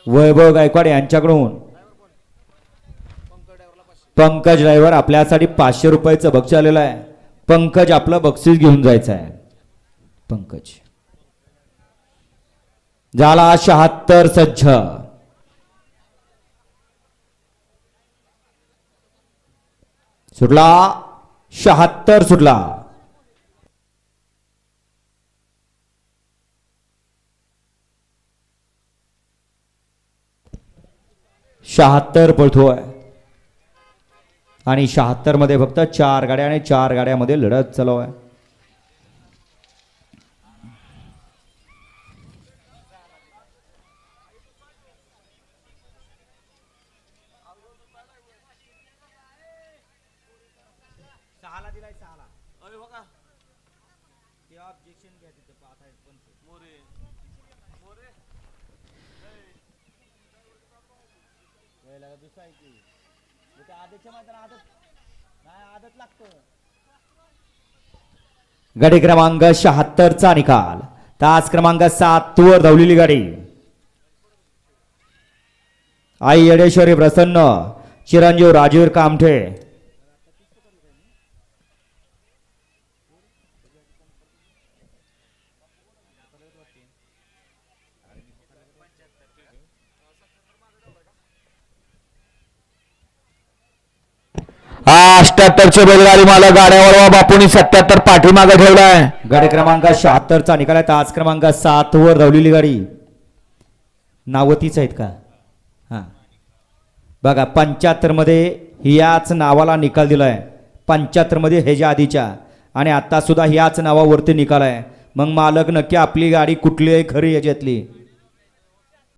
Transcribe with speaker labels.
Speaker 1: वैभव गायकवाड यांच्याकडून पंकज ड्रायव्हर आपल्यासाठी 500 रुपयाचं बक्षीस आलेलं आहे. पंकज आपलं बक्षीस घेऊन जायचं आहे. पंकज झाला 76 सज्ज. सुटला 76 सुटला. शहात्तर पळतोय आणि 76 मध्ये फक्त 4 गाड्या आणि 4 गाड्यामध्ये लढत चालू आहे. गाडी क्रमांक 76 चा निकाल. तास क्रमांक 7 वर धावलेली गाडी आई येडेश्वरी प्रसन्न चिरंजीव राजीव कामठे.
Speaker 2: हा 78 चे बैलगाडी मालक गाड्यावर बापूंनी 77 पाठीमागे ठेवलाय.
Speaker 1: गाडी क्रमांक 76 चा निकाल आहे. तास क्रमांक 7 वर धावलेली गाडी नावतीच आहेत का? हा बघा 75 मध्ये याच नावाला निकाल दिलाय. 75 मध्ये ह्याच्या आधीच्या आणि आता सुद्धा याच नावावरती निकाल आहे. मग मालक नक्की आपली गाडी कुठली आहे खरी याच्यातली